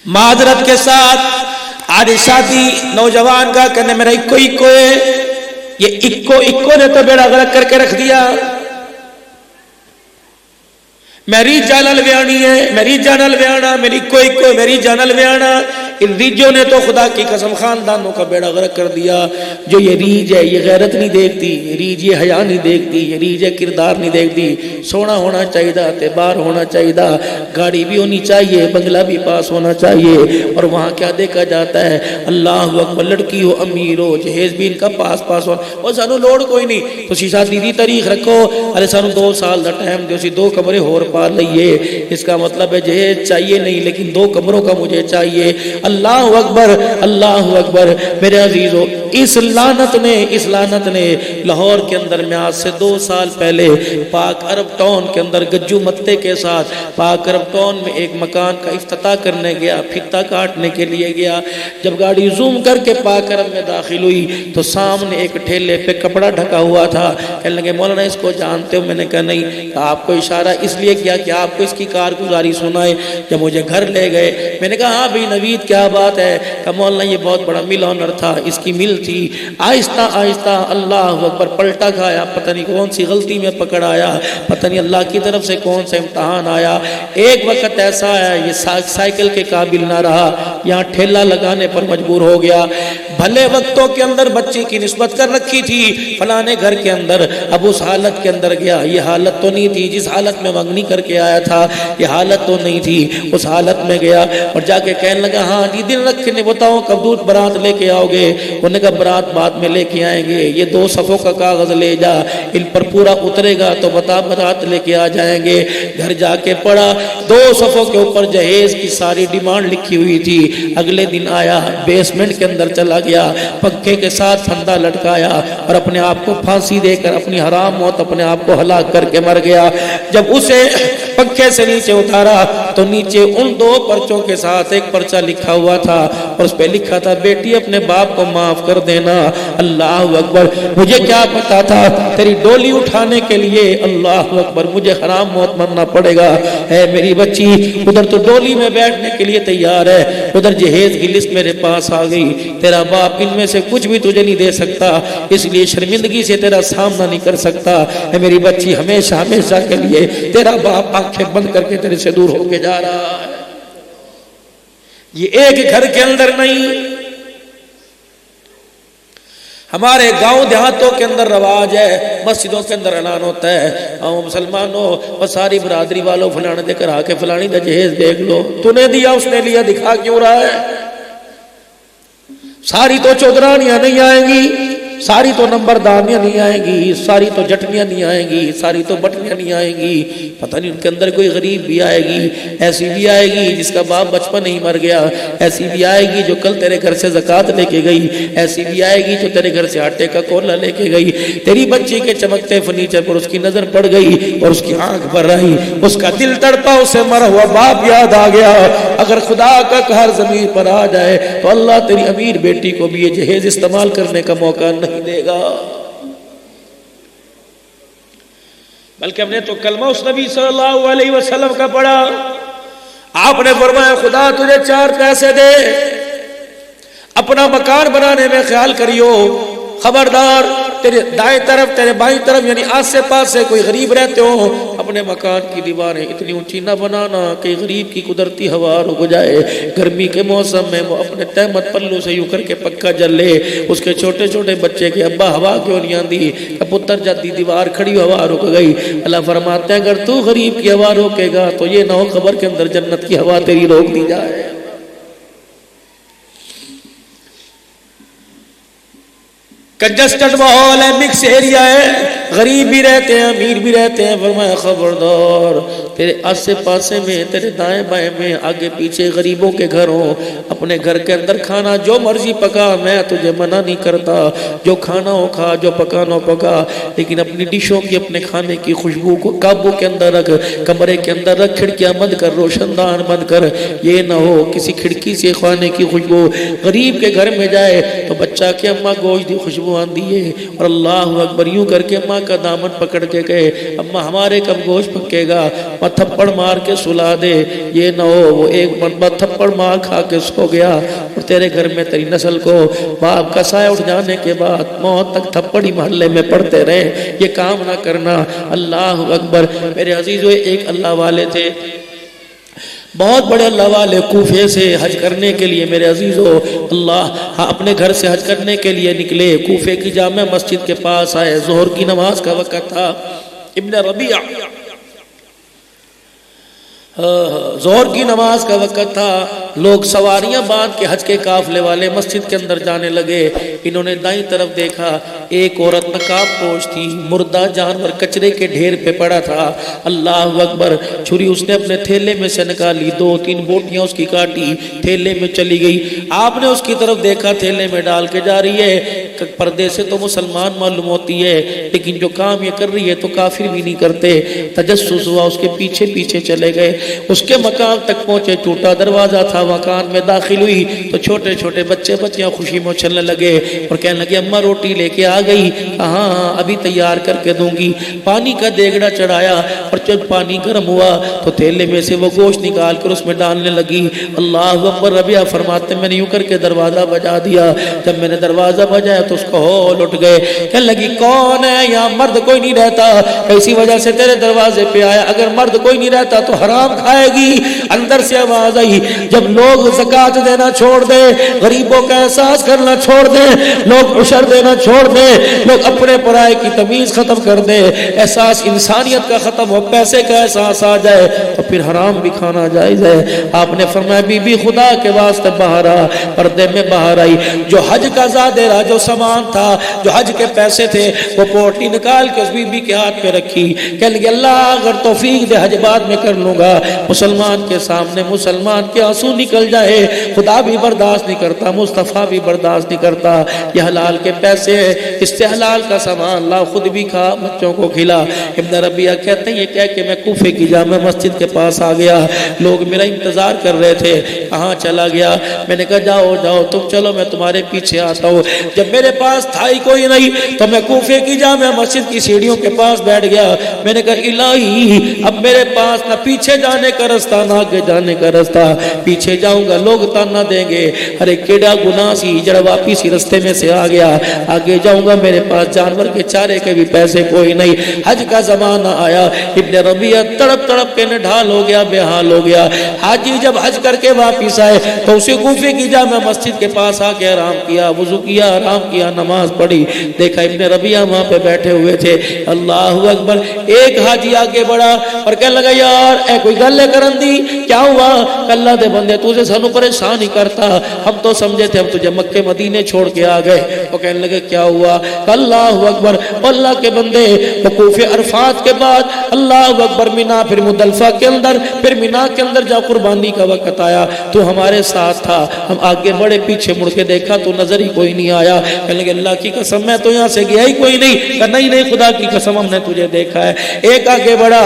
माजरत के साथ आज शादी नौजवान का कहने मेरा इक्को इक्को है, ये इक्को इक्को ने तो बेड़ा गर्क करके रख दिया। मेरी जानल व्याणी है, मेरी जानल व्याणा, मेरी इक्को इक्को मेरी जानल व्याणा। इन रीजों ने तो खुदा की कसम खानदानों का बेड़ा गर्क कर दिया। जो ये रीज है ये गैरत नहीं देखती, ये रीज ये हया नहीं देखती, ये रीज है किरदार नहीं देखती। सोना होना चाहिए, तेबार होना चाहिए, गाड़ी भी होनी चाहिए, बंगला भी पास होना चाहिए। और वहाँ क्या देखा जाता है, अल्लाह अकबर, लड़की हो अमीर हो, जहेज भी इनका पास पास हो, और सानू लोड़ कोई नहीं तो शादी दी तारीख रखो। अरे सानू 2 साल का टाइम दो, 2 कमरे होर पा लइए। इसका मतलब है जहेज चाहिए नहीं लेकिन 2 कमरों का मुझे चाहिए। अल्लाह अकबर, अल्लाह अकबर। मेरे अजीजों, इस लानत ने लाहौर के अंदर में आज से 2 साल पहले पाक अरब टाउन के अंदर गज्जू मत्ते के साथ पाक अरब टाउन में एक मकान का इफ्तिताह करने गया, फित्ता काटने के लिए गया। जब गाड़ी जूम करके पाक अरब में दाखिल हुई तो सामने एक ठेले पे कपड़ा ढका हुआ था। कहने लगे मौलाना इसको जानते हो? मैंने कहा नहीं। आपको इशारा इसलिए किया कि आपको इसकी कारगुजारी सुनाए। जब मुझे घर ले गए मैंने कहा हाँ भाई नवीद क्या बात है? कहा मौलाना ये बहुत बड़ा मिल ऑनर था, इसकी मिल थी। आहिस्ता आहिस्ता अल्लाह अकबर पलटा खाया, पता नहीं कौन सी गलती में पकड़ आया, पता नहीं अल्लाह की तरफ से कौन सा इम्तहान आया। एक वक्त ऐसा आया ये साइकिल के काबिल ना रहा, यहाँ ठेला लगाने पर मजबूर हो गया। भले वक्तों के अंदर बच्चे की निस्बत कर रखी थी फलाने घर के अंदर, अब उस हालत के अंदर गया। ये हालत तो नहीं थी जिस हालत में मंगनी करके आया था, ये हालत तो नहीं थी। उस हालत में गया और जाके कहने लगा हाँ जी दिन रखने बताओ कब दूध बारात लेके आओगे? उन्होंने कहा बारात बाद में लेके आएंगे, ये 2 सफ़ों का कागज ले जा, इन पर पूरा उतरेगा तो बता बारात लेके आ जाएंगे। घर जाके पढ़ा, 2 सफ़ों के ऊपर जहेज की सारी डिमांड लिखी हुई थी। अगले दिन आया, बेसमेंट के अंदर चला गया, पक्के के साथ फंदा लटकाया और अपने आप को फांसी देकर अपनी हराम मौत अपने आप को हलाक करके मर गया। जब उसे पक्के से नीचे उतारा तो नीचे उन 2 पर्चों के साथ एक पर्चा लिखा हुआ था और उस पे लिखा था बेटी अपने बाप को माफ कर देना। अल्लाह अकबर, मुझे क्या पता था तेरी डोली उठाने के लिए अल्लाह अकबर मुझे हराम मौत मरना पड़ेगा। है मेरी बच्ची, उधर तो डोली में बैठने के लिए तैयार है, उधर जहेज की लिस्ट मेरे पास आ गई। तेरा बाप इनमें से कुछ भी तुझे नहीं दे सकता, इसलिए शर्मिंदगी से तेरा सामना नहीं कर सकता। है मेरी बच्ची, हमेशा हमेशा के लिए तेरा बाप आंखें बंद करके तेरे से दूर होके जा रहा है। ये एक घर के अंदर नहीं, हमारे गांव देहातों के अंदर रवाज है, मस्जिदों के अंदर ऐलान होता है आओ मुसलमानों और सारी बरादरी वालों फलाने देकर आके फलानी दा जहेज देख लो। तूने दिया उसने लिया, दिखा क्यों रहा है? सारी तो चौधरानियां नहीं आएंगी, सारी तो नंबरदारियां नहीं आएंगी, सारी तो जटनियां नहीं आएंगी, सारी तो बटनियां नहीं आएंगी। पता नहीं उनके अंदर कोई गरीब भी आएगी, ऐसी भी आएगी जिसका बाप बचपन ही मर गया, ऐसी भी आएगी जो कल तेरे घर से ज़कात लेके गई, ऐसी भी आएगी जो तेरे घर से आटे का कोला लेके गई। तेरी बच्ची के चमकते फर्नीचर पर उसकी नजर पड़ गई और उसकी आंख भर आई, उसका दिल तड़पा, उसे मरा हुआ बाप याद आ गया। अगर खुदा का कहर जमीन पर आ जाए तो अल्लाह तेरी अमीर बेटी को भी ये जहेज इस्तेमाल करने का मौका नहीं देगा। बल्कि हमने तो कलमा उस नबी सल्लल्लाहु अलैहि वसल्लम का पढ़ा। आपने फरमाया खुदा तुझे 4 पैसे दे, अपना मकान बनाने में ख्याल करियो, खबरदार तेरे दाएं तरफ तेरे बाईं तरफ यानी आसे पास से कोई गरीब रहते हो, अपने मकान की दीवारें इतनी ऊंची ना बनाना कि गरीब की कुदरती हवा रुक जाए। गर्मी के मौसम में वो अपने तहमत पल्लू से यूं करके पक्का जल ले। उसके छोटे छोटे बच्चे के अब्बा हवा क्यों नहीं आती? पुत्र जाती दीवार खड़ी हवा रुक गई। अल्लाह फरमाते हैं अगर तू गरीब की हवा रोकेगा तो ये ना हो कब्र के अंदर जन्नत की हवा तेरी रोक दी जाए। कंजस्टेड माहौल है, मिक्स एरिया है, गरीब भी रहते हैं अमीर भी रहते हैं। फरमाया खबरदार तेरे आसे पासे में तेरे दाएं बाएं में आगे पीछे गरीबों के घर हो, अपने घर के अंदर खाना जो मर्जी पका, मैं तुझे मना नहीं करता, जो खाना हो खा, जो पकाना हो पका, लेकिन अपनी डिशों की अपने खाने की खुशबू को काबू के अंदर रख, कमरे के अंदर रख, खिड़कियां बंद कर, रोशनदान बंद कर। ये ना हो किसी खिड़की से खाने की खुशबू गरीब के घर में जाए तो बच्चा के अम्मा गोश्त की खुशबू आंदी है और अल्लाह अकबर यूं करके अम्मा माँ का दामन पकड़ के कहे अम्मा हमारे कब गोश्त पकेगा, मैं थप्पड़ मार के सुला दे। ये ना हो वो एक मरतबा थप्पड़ मार खा के सो गया और तेरे घर में तेरी नस्ल को बाप का साया उठ जाने के बाद मौत तक थप्पड़ ही मोहल्ले में पड़ते रहे। ये काम ना करना। अल्लाह अकबर। मेरे अजीजों, एक अल्लाह वाले थे, बहुत बड़े अल्लाह वाले, कूफे से हज करने के लिए मेरे अजीजों अल्लाह अपने घर से हज करने के लिए निकले। कूफे की जामा मस्जिद के पास आए, जोहर की नमाज का वक़्त था। इब्न रबिया, जोहर की नमाज का वक़्त था। लोग सवारियां बांध के हज के काफले वाले मस्जिद के अंदर जाने लगे। इन्होंने दाईं तरफ देखा, एक औरत नकाब पोश थी, मुर्दा जानवर कचरे के ढेर पे पड़ा था। अल्लाह अकबर। छुरी उसने अपने थैले में से निकाली, 2-3 बोटियां उसकी काटी, थैले में चली गई। आपने उसकी तरफ देखा, थैले में डाल के जा रही है। पर्दे से तो मुसलमान मालूम होती है, लेकिन जो काम ये कर रही है तो काफिर भी नहीं करते। तजस्सुस हुआ, उसके पीछे पीछे चले गए। उसके मकान तक पहुंचे, टूटा दरवाजा था। मकान में दाखिल हुई तो छोटे छोटे बच्चे बच्चियां खुशी में उछलने लगे और कहने लगे अम्मा रोटी लेके आ गई। हाँ अभी तैयार करके दूंगी। पानी का देगड़ा चढ़ाया और जब पानी गर्म हुआ तो थैले में से वो गोश्त निकाल कर उसमें डालने लगी। अल्लाह अकबर। रबिया फरमाते मैंने यूं करके दरवाजा बजा दिया। जब मैंने दरवाजा बजाया तो उसको होल उठ गए। कहने लगी कौन है यहाँ? मर्द कोई नहीं रहता, इसी वजह से तेरे दरवाजे पे आया। अगर मर्द कोई नहीं रहता तो हराम खाएगी। अंदर से आवाज आई, जब लोग ज़कात देना छोड़ दे, गरीबों का एहसास करना छोड़ दे, लोग उशर देना छोड़ दे, लोग अपने पराये की तमीज खत्म कर दे, एहसास इंसानियत का खत्म हो, पैसे का एहसास आ जाए तो फिर हराम भी खाना जायज है। आपने फरमाया बीबी खुदा के वास्ते बाहर आ। पर्दे में बाहर आई। जो हज का ज़ादेरा, जो सामान था, जो हज के पैसे थे, वो पोटली निकाल के उस बीबी के हाथ में रखी। कहने लगी अल्लाह अगर तौफीक दे हज बाद में कर लूंगा। मुसलमान के सामने मुसलमान के आंसू निकल जाए, खुदा भी बर्दाश्त नहीं करता, मुस्तफ़ा भी बर्दाश्त नहीं करता। ये हलाल के पैसे, इससे हलाल का सामान ला, खुद भी खा, बच्चों को खिला। इब्न रबिया कहते हैं ये कह के मैं कूफे की जामा मस्जिद के पास आ गया। लोग मेरा इंतजार कर रहे थे, कहाँ चला गया? मैंने कहा जाओ जाओ तुम चलो, मैं तुम्हारे पीछे आता हूँ। जब मेरे पास था ही कोई नहीं तो मैं कूफे की जामा मस्जिद की सीढ़ियों के पास बैठ गया। मैंने कहा इलाही अब मेरे पास ना पीछे जाने का रास्ता ना आगे जाने का रास्ता। पीछे जाऊंगा लोग ताना देंगे, अरे केड़ा गुनाह सी जरा वापिस ही रास्ते में से आ गया। आगे जाऊंगा मेरे पास जानवर के चारे के भी पैसे कोई नहीं। हज का जमाना आया। इब्न रबिया तड़प तड़प के निढाल हो गया, बेहाल हो गया। हाजी जब हज करके वापिस आए तो उसे कूफे की जामा मस्जिद के पास आके आराम किया, वुजू किया, आराम किया, नमाज पढ़ी। देखा इब्न रबिया वहां पे बैठे हुए थे। अल्लाह अकबर। एक हाजी आगे बढ़ा और कहने लगा यार ए कोई गल करन दी, क्या हुआ? अल्लाह दे बंदे तुझे सानू परेशान ही करता, हम तो समझे थे हम तुझे मक्के मदीने छोड़ के आ गए। वो कहने लगे क्या हुआ? अल्लाह अकबर। अल्लाह के बंदे वकूफे अरफात के बाद अल्लाह अकबर मिना, फिर मुदलफा के अंदर, फिर मिना के अंदर जब कुर्बानी का वक्त आया तो हमारे साथ था। हम आगे बढ़े, पीछे मुड़ के देखा तो नजर ही कोई नहीं आया। कहने लगे अल्लाह की कसम मैं तो यहाँ से गया ही कोई नहीं। नहीं नहीं खुदा की कसम हमने तुझे देखा है। एक आगे बढ़ा,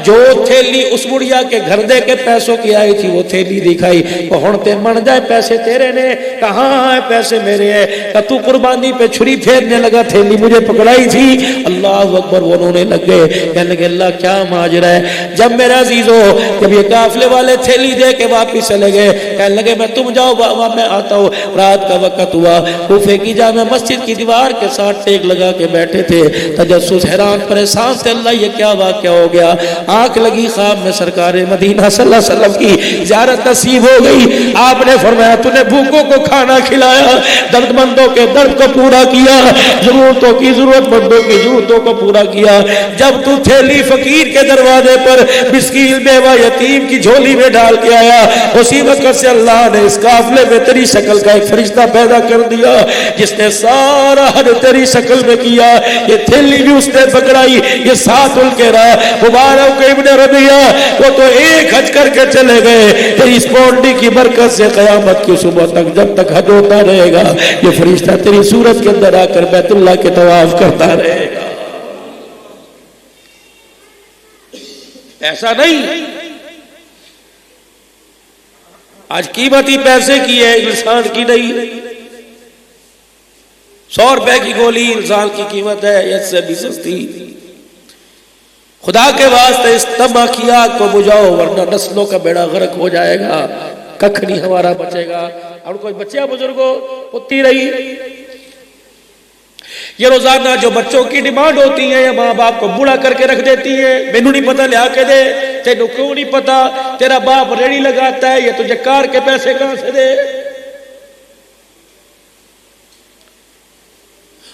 जो थैली उस बुढ़िया के घर दे के पैसों की आई थी वो थैली दिखाई। हुणते मन जाए पैसे तेरे ने, कहाँ है पैसे मेरे है? तू कुर्बानी पे छुरी फेरने लगा, थैली मुझे पकड़ाई थी। अल्लाह अकबर। वो रोने लग गए। कहने लगे अल्लाह क्या माजरा है? जब मेरा अजीजो जब ये काफले वाले थैली दे के वापिस चले गए, कहने लगे मैं तुम जाओ बाबा मैं आता हूँ। रात का वक्त हुआ। कूफे की जामा मस्जिद की दीवार के साथ टेक लगा के बैठे थे। तजस्सुस हैरान परेशान थे, अल्लाह ये क्या वाक़या हो गया? आंख लगी, ख्वाब में सरकार मदीना सल्लल्लाहु अलैहि वसल्लम की ज़ियारत नसीब हो गई। आपने फरमाया तूने भूखों को खाना खिलाया, दर्दमंदों के दर्द को पूरा किया, जरूरतों की जरूरतमंदों की जरूरतों को पूरा किया। जब तू थैली फकीर के दरवाजे पर मिस्कीन बेवा यतीम की झोली में डाल के आया, उसी वक्त से अल्लाह ने इस काफले में तेरी शक्ल का एक फरिश्ता पैदा कर दिया जिसने सारा हद तेरी शक्ल में किया। ये थैली भी उसने पकड़ाई, ये साथ उल के रहा। मुबारक इब्न रबिया, वो तो एक हज करके चले गए। तेरी इस पौंडी की बरकत से कयामत की सुबह तक जब तक हज होता रहेगा ये फरिश्ता तेरी सूरत के अंदर आकर बैतुल्लाह के तवाफ करता रहेगा। ऐसा नहीं आज कीमती पैसे की है, इंसान की नहीं। 100 रुपए की गोली इंसान की कीमत है, इससे भी सस्ती। खुदा के वास्ते इस तबाही आग को बुझाओ, वरना नस्लों का बेड़ा गर्क हो जाएगा, कख नहीं हमारा बचेगा। और कोई बच्चियां बुजुर्गो होती रही, ये रोजाना जो बच्चों की डिमांड होती है, या माँ बाप को बूढ़ा करके रख देती है, मैनू नहीं पता लिया के दे, तेनू क्यों नहीं पता, तेरा बाप रेड़ी लगाता है, ये तुझे कार के पैसे कहां से दे।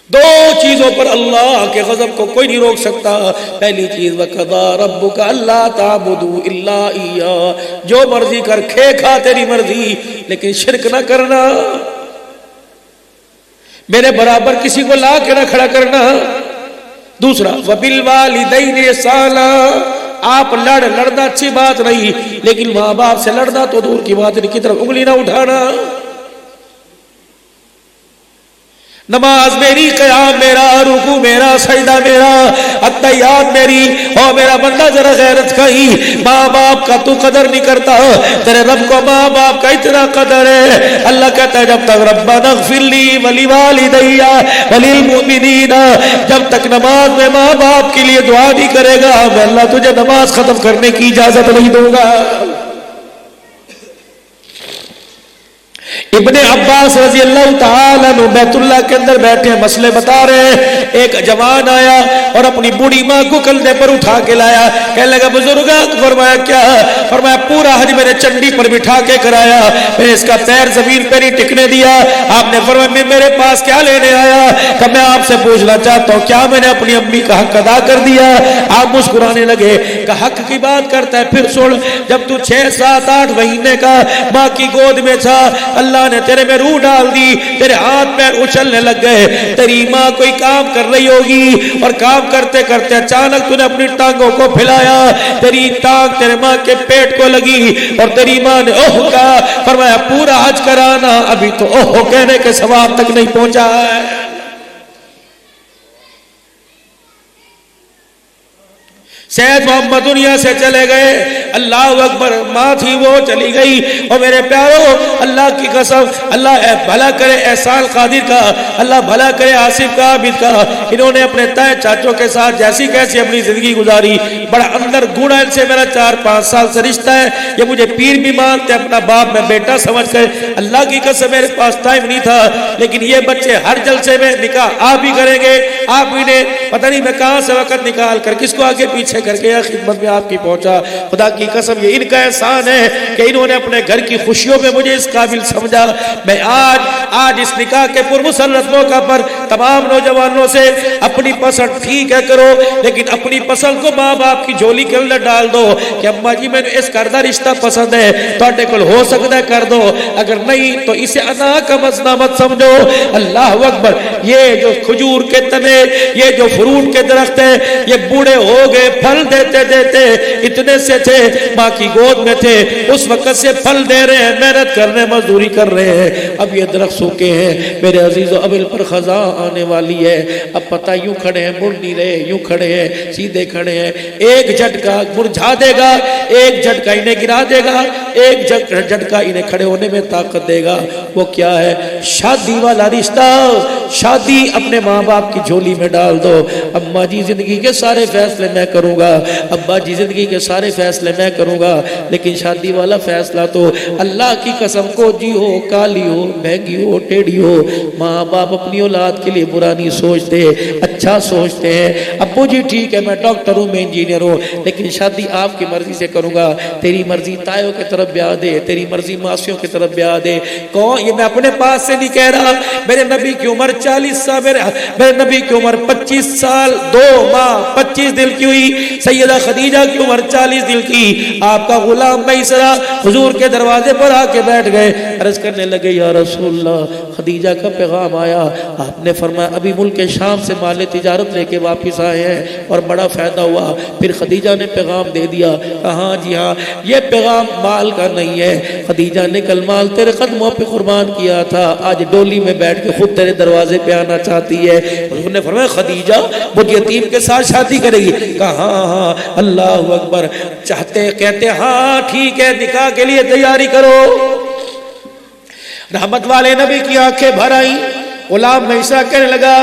दो चीजों पर अल्लाह के गजब को कोई नहीं रोक सकता। पहली चीज वक़ज़ा रब्बुका अल्ला ताबुदू इल्ला इय्या, जो मर्जी कर, खे खा तेरी मर्जी, लेकिन शिरक ना करना, मेरे बराबर किसी को ला के ना खड़ा करना। दूसरा वबिल वालिदैनि इहसाना, आप लड़ना अच्छी बात नहीं, लेकिन माँ बाप से लड़ना तो दूर की बात, इनकी तरफ उंगली ना उठाना। नमाज मेरी, क़याम मेरा, रुकू मेरा, सजदा मेरा, अत्तहियात मेरी। और मेरा बंदा जरा गैरत का ही, माँ बाप का तू कदर नहीं करता, तेरे रब को माँ बाप का इतना कदर है। अल्लाह कहता है जब तक रब्बना इग़फ़िरली वलिवालिदैया वलिल मुमिनीना, जब तक नमाज में माँ बाप के लिए दुआ नहीं करेगा, मैं अल्लाह तुझे नमाज खत्म करने की इजाजत नहीं दूंगा। इब्ने अब्बास रजी अल्लाह तआला अन्हु बैतुल्लाह के अंदर बैठे मसले बता रहे हैं। एक जवान आया और अपनी बूढ़ी माँ को कंधे पर उठा के लाया, कहने लगा बुजुर्ग, फरमाया क्या? फरमाया पूरा हज मैंने चंडी पर बिठा के कराया, मैंने इसका पैर जमीन पर नहीं टिकने दिया। आपने फरमाया मेरे पास क्या लेने आया? तब मैं आपसे पूछना चाहता हूँ क्या मैंने अपनी अम्मी का हक अदा कर दिया? आप मुस्कुराने लगे। कहा हक की बात करता है, फिर सुन, जब तू 6, 7, 8 महीने का माँ की गोद में था, अल्लाह ने तेरे में रूह डाल दी, तेरे हाथ पैर उछलने लग गए। तेरी माँ कोई काम कर रही होगी और काम करते करते अचानक तूने अपनी टांगों को फैलाया, तेरी टांग तेरे माँ के पेट को लगी और तेरी माँ ने ओह कहा। फरमाया पूरा हज कराना, अभी तो ओह कहने के सवाब तक नहीं पहुंचा है। सैयद मोहम्मद दुनिया से चले गए, अल्लाह अकबर, माँ थी वो चली गई। और मेरे प्यारो, अल्लाह की कसम, अल्लाह भला करे एहसान कादिर का, अल्लाह भला करे आसिफ का, आबिद का। इन्होंने अपने ताए चाचों के साथ जैसी कैसी अपनी जिंदगी गुजारी, बड़ा अंदर गुण है इनसे मेरा 4-5 साल से रिश्ता है। ये मुझे पीर भी मानते, अपना बाप मैं बेटा समझ कर। अल्लाह की कसम मेरे पास टाइम नहीं था, लेकिन ये बच्चे हर जलसे में निकाह आप ही करेंगे, आप ही ने पता नहीं मैं कहां से वक्त निकाल कर किसको आगे पीछे करके या खिदमत में आपकी पहुंचा। खुदा की कसम ये इनका एहसान है कि इन्होंने अपने घर की खुशियों में मुझे इस काबिल समझा। मैं आज इस निकाह के पुरमुसर्रत मौका पर तमाम नौजवानों से अपनी पसंद ठीक है करो, लेकिन अपनी पसंद को माँ बाप की झोली के अंदर डाल दो कि अम्मा जी मैंने इस करदा रिश्ता पसंद है, ਤੁਹਾਡੇ कोल हो सकता है कर दो, अगर नहीं तो इसे अना का मसला मत समझो। अल्लाह अकबर, ये जो खजूर के तने, ये जो फ्रूट के दरख्त है, ये बूढ़े हो गए, फल देते देते इतने से थे, माँ की गोद में थे, उस वक्त से फल दे रहे हैं, मेहनत कर रहे हैं, मजदूरी कर रहे हैं। अब ये दरख्त सूखे हैं मेरे अजीजों, अब इन पर खजा आने वाली है। अब पता यूं खड़े हैं, मुड़ नहीं रहे, यूं खड़े हैं, सीधे खड़े हैं। एक झटका मुरझा देगा, एक झटका इन्हें गिरा देगा, एक झटका इन्हें खड़े होने में ताकत देगा। वो क्या है? शादी वाला रिश्ता। शादी अपने माँ बाप की झोली में डाल दो। अम्मा जी जिंदगी के सारे फैसले मैं करूंगा, अब्बा जी जिंदगी के सारे फैसले मैं करूंगा, लेकिन शादी वाला फैसला तो अल्लाह की कसम कोजी हो, काली हो, महंगी हो, टेढ़ी हो, माँ बाप अपनी औलाद के लिए बुरा नहीं सोचते, अच्छा सोचते हैं। अब्बू जी ठीक है मैं डॉक्टर हूँ, मैं इंजीनियर हूँ, लेकिन शादी आपकी मर्जी से करूंगा। तेरी मर्जी तायों की तरफ ब्याह दे, तेरी मर्जी मासियों की तरफ ब्याह दे। कौन? ये मैं अपने पास से नहीं कह रहा, मेरे नबी की उम्र 40 साल, मेरे नबी की उम्र 25 साल 2 माह 25 दिन की हुई। सैयदा खदीजा की उम्र 40 दिन की। आपका गुलाम मैसरा हुजूर के दरवाजे पर आके बैठ गए, अर्ज करने लगे या रसूलल्लाह, खदीजा का पैगाम आया। आपने फरमाया अभी मुल्क शाम से माल तिजारत लेके वापिस आए हैं और बड़ा फायदा हुआ। फिर खदीजा ने पैगाम दे दिया, कहा जी हाँ, ये पैगाम माल का नहीं है, खदीजा ने कल माल तेरे कदमों पे कुर्बान किया था, आज डोली में बैठ के खुद तेरे दरवाजे पे आना चाहती है। उन्होंने फरमाया खदीजा वो यतीम के साथ शादी करेगी? कहा हाँ। अल्लाह अकबर। चाहते कहते हाँ ठीक है, निकाह के लिए तैयारी करो। रहमत वाले नबी की आंखें भर आई, गुलाम मैसा कहने लगा,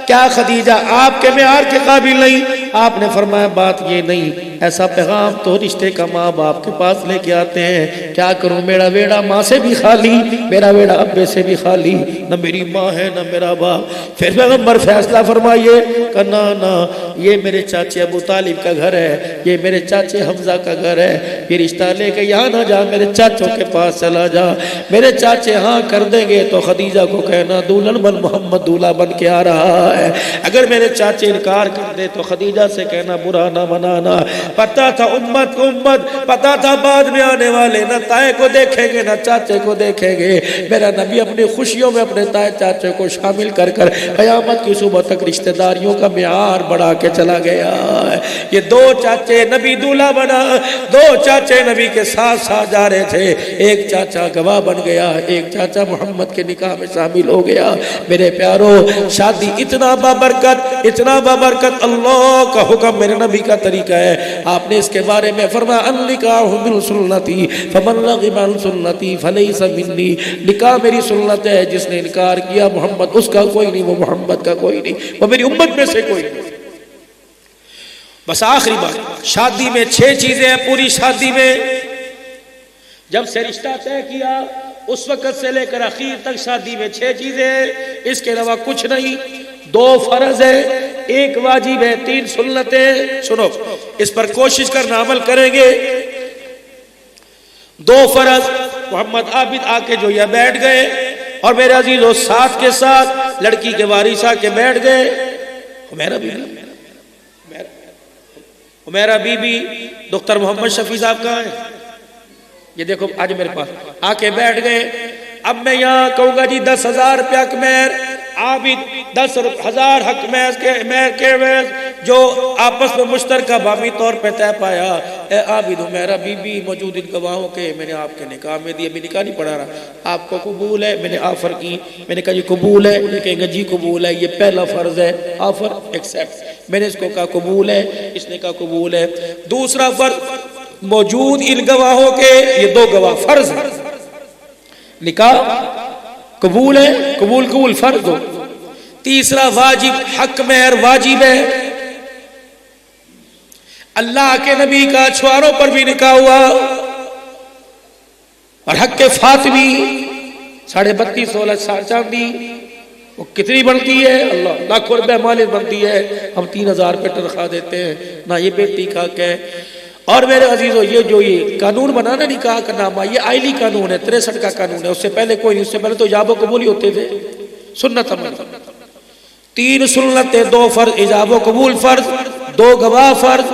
क्या खदीजा आपके मेयार के काबिल नहीं? आपने फरमाया बात ये नहीं, ऐसा पैगाम तो रिश्ते का माँ बाप के पास लेके आते हैं। क्या करूं, मेरा बेड़ा माँ से भी खाली, मेरा बेड़ा अब्बे से भी खाली, न मेरी माँ है न मेरा बाप। फिर पैगंबर फैसला फरमाइए, कहना ना, ये मेरे चाचे अबू तालिब का घर है, ये मेरे चाचे हमजा का घर है, ये रिश्ता लेके यहाँ ना जा, मेरे चाचों के पास चला जा। मेरे चाचे हाँ कर देंगे तो खदीजा को कहना दुल्हन बन मोहम्मद दूल्हा बन के आ रहा है। अगर मेरे चाचे इनकार कर दे तो खदीजा से कहना बुरा ना मनाना। पता था उम्मत को, उम्मत पता था बाद में आने वाले न ताए को देखेंगे न चाचे को देखेंगे। मेरा नबी अपनी खुशियों में अपने ताए चाचे को शामिल कर कर क़यामत की सुबह तक रिश्तेदारियों का म्यार बढ़ा के चला गया। ये दो चाचे नबी दूल्हा बना, दो चाचे नबी के साथ साथ जा रहे थे। एक चाचा गवाह बन गया, एक चाचा मोहम्मद के निकाह में शामिल हो गया। मेरे प्यारो, शादी इतना बाबरकत, इतना बाबरकत, अल्लाह का हुक्म, मेरे नबी का तरीका है। आपने इसके बारे में फरमाया अन-निकाहु बिल सुन्नती फमन रग़िबा अन सुन्नती फलैसा मिन्नी। निकाह मेरी सुन्नत है, जिसने इनकार किया मोहम्मद उसका कोई नहीं, वो मोहम्मद का कोई नहीं, वो मेरी उम्मत में से कोई नहीं। बस आखिरी बात, शादी में 6 चीजें हैं। पूरी शादी में जब से रिश्ता तय किया उस वक्त से लेकर आखिर तक शादी में 6 चीजें हैं, इसके अलावा कुछ नहीं। 2 फर्ज है, 1 वाजिब है, 3 सुन्नतें। सुनो, इस पर कोशिश करना, अमल करेंगे। 2 फर्ज, मोहम्मद आबिद आके जो यह बैठ गए और मेरे अजीजों साथ के साथ लड़की के वारिस आके बैठ गए। मेरा बीबी डॉक्टर मोहम्मद शफी साहब कहाँ है? ये देखो आज मेरे पास आके बैठ गए। अब मैं यहाँ कहूँगा जी 10,000 रुपया का मेहर, आबिद 10,000 हक मेहर के जो आपस में मुश्तरका बामी तौर पे तय पाया। ए आबिद मेरा बीबी मौजूद इन गवाहों के मैंने आपके निकाह में दिए, अभी निकाह नहीं पढ़ा रहा, आपको कबूल है? मैंने ऑफर की, मैंने कहा जी कबूल है, उन्हें कहेंगे जी कबूल है, ये पहला फर्ज है, ऑफर एक्सेप्ट। मैंने इसको कहा कबूल है, इसने कहा कबूल है। दूसरा फर्ज, मौजूद इन गवाहों के ये 2 गवाह फर्ज है, निकाह कबूल है, कबूल कबूल फर्ज हो। तीसरा वाजिब, हक मेहर वाजिब है। अल्लाह के नबी का छुआरों पर भी निकाह हुआ और हक के फातिमी 32.5 16 चांदी, वो कितनी बनती है? अल्लाह लाखों रुपए मालिक बनती है। हम 3,000 रुपये तनख्वाह देते हैं ना, ये बेटी का क्या है। और मेरे अजीजों, ये जो ये कानून बनाना निकाह का नामा, ये आइली कानून है, 63 का कानून है। उससे पहले कोई नहीं, उससे पहले तो इजाबो कबूल ही होते थे। सुन्नत अमल, 3 सुन्नतें, 2 फर्ज, इजाबो कबूल फर्ज, 2 गवाह फर्ज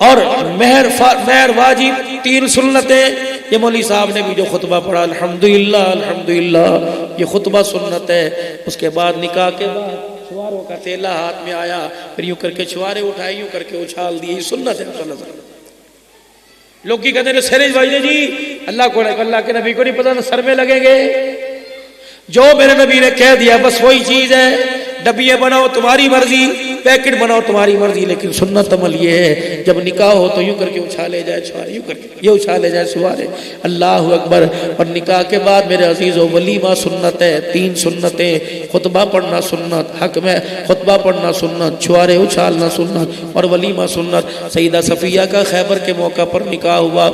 और मेहर वाजिब, 3 सुन्नतें। ये मौली साहब ने भी जो खुतबा पढ़ा, अल्हम्दुलिल्लाह अल्हम्दुलिल्लाह, ये खुतबा सुन्नत है। उसके बाद निकाह के बाद छुआरों का तेला हाथ में आया, फिर यूं करके छुआरे उठाए, यूं करके उछाल दिए, सुन्नत है। लोग की कहते हैं सरेज भाई जी अल्लाह को, अल्लाह के नबी को नहीं पता, सर में लगेंगे। जो मेरे नबी ने कह दिया बस वही चीज है। डब्बिए बनाओ तुम्हारी मर्जी, पैकेट बनाओ तुम्हारी मर्जी, लेकिन सुन्नत अमल ये है जब निकाह हो तो यूं करके उछाले जाए छुआरे, यूं करके ये उछाले जाए छुआरे। अल्लाह अकबर। और निकाह के बाद मेरे अजीजों वलीमा सुन्नत है, 3 सुन्नतें, खुतबा पढ़ना सुन्नत, हक में खुतबा पढ़ना सुन्नत, छुआरे उछालना सुन्नत और वलीमा सुन्नत। सईदा सफ़िया का खैबर के मौका पर निकाह हुआ।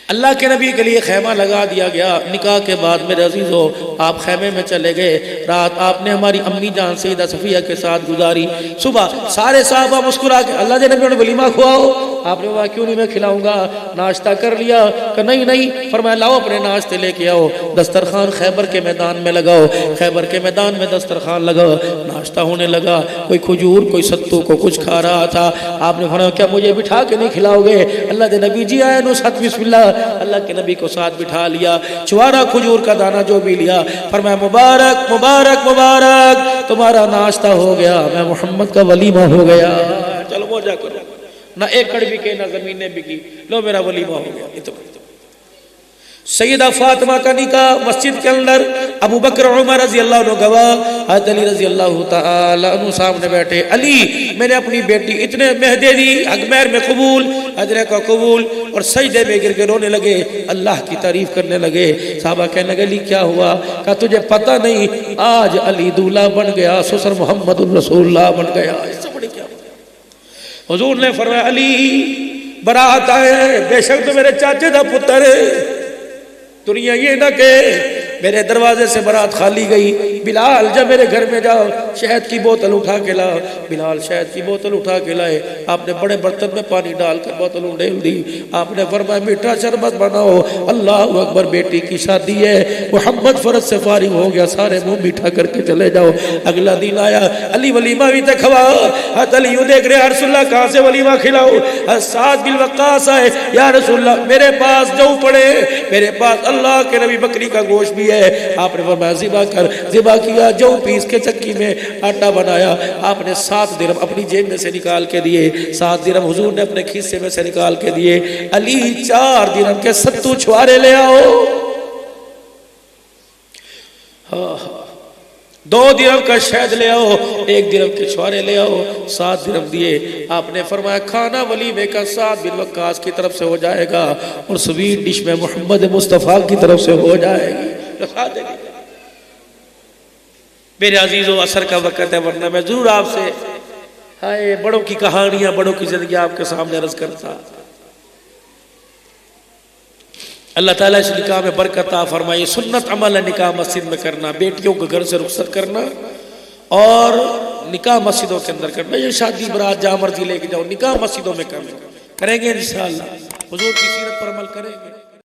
अल्लाह के नबी के लिए खैमा लगा दिया गया। निकाह के बाद मेरे अजीजों आप खैमे में चले गए। रात आपने हमारी अम्मी जान सईदा सफ़िया के साथ गुजारी। सुबह सारे साहबा मुस्कुरा के अल्लाह के नबी ने वलीमा खुआओ। आपने कहा क्यों नहीं, मैं खिलाऊंगा। नाश्ता कर लिया? कि नहीं नहीं। फरमाया लाओ अपने नाश्ते लेके आओ, दस्तरखान खैबर के मैदान में लगाओ। खैबर के मैदान में दस्तरखान लगाओ, नाश्ता होने लगा। कोई खजूर कोई सत्तू को कुछ खा रहा था। आपने फरमाया क्या मुझे बिठा के नहीं खिलाओगे? अल्लाह के नबी जी आए नो सत बिस्मिल्लाह। अल्लाह के नबी को साथ बिठा लिया, छुआरा खजूर का दाना जो भी लिया, फरमाया मुबारक मुबारक मुबारक, तुम्हारा नाश्ता हो गया, मैं मोहम्मद का वलीमा हो गया। चलो मौजा करो, ना एकड़ बिके ना जमीनें बिकी, लो मेरा वलीमा हो गया। सैयदा फातिमा का निकाह मस्जिद के अंदर, अबू बकर उमर रजी अल्लाह अन्हु गवाह, हज़रत अली रजी अल्लाह तआला अन्हु सामने बैठे। अली मैंने अपनी बेटी इतने मेहदे दी, अगमैर में कबूल, अजरे का कबूल, और सजदे में गिर के रोने लगे, अल्लाह की तारीफ करने लगे। साहबा कहने लगे अली क्या हुआ? कहा तुझे पता नहीं आज अली दूल्हा बन गया, ससुर मोहम्मद रसूलुल्लाह बन गया। इससे बड़ी क्या? हुजूर ने फरमाया अली बारात आए, बेशक तो मेरे चाचे का पुत्र है, दुनिया ये ना के मेरे दरवाजे से बारात खाली गई। बिलाल जब मेरे घर में जाओ शहद की बोतल उठा के लाओ। बिलाल शहद की बोतल उठा के लाए, आपने बड़े बर्तन में पानी डालकर बोतल उंडेल दी। आपने फरमाया मीठा शरबत बनाओ, अल्लाह अकबर, बेटी की शादी है, मोहम्मद फर्ज से फारिग हो गया, सारे मुंह मीठा करके चले जाओ। अगला दिन आया, अली वलीमा भी खवाओ। हज़रत अली यूं देख रहे, या रसूलल्लाह कहाँ से वलीमा खिलाओ? साद बिन वक्कास आए, या रसूलल्लाह मेरे पास जौ पड़े, मेरे पास अल्लाह के नबी बकरी का गोश्त भी है। आपने फरमाया ज़िबा कर, ज़िबा किया, जौ पीस के चक्की में आटा बनाया। आपने 7 दिरहम अपनी जेब में से निकाल के दिए, 7 दिरहम हुजूर ने अपने खीसे में से निकाल के दिए। अली 4 दिरहम के सत्तू छुआरे ले आओ। हाँ, 2 दिरहम का शहद ले आओ, 1 दिरहम के छुआरे ले आओ, 7 दिरहम दिए। आपने फरमाया खाना वलीमे का साद बिन वक्कास की तरफ से हो जाएगा और स्वीट डिश में मोहम्मद मुस्तफ़ा की तरफ से हो जाएगी। मेरे अजीजों असर का वक़्त है, वरना मैं जरूर आपसे हाय बड़ों की कहानियां, बड़ों की जिंदगी आपके सामने अर्ज करता। अल्लाह ताला इस निकाह में बरकत फरमाए। सुन्नत अमल है निकाह मस्जिद में करना, बेटियों को घर से रुखसत करना और निकाह मस्जिदों के अंदर करना। ये शादी बारात जहाँ मर्जी लेके जाओ, निकाह मस्जिदों में करेंगे इंशाअल्लाह, हुजूर की सीरत पर अमल करेंगे।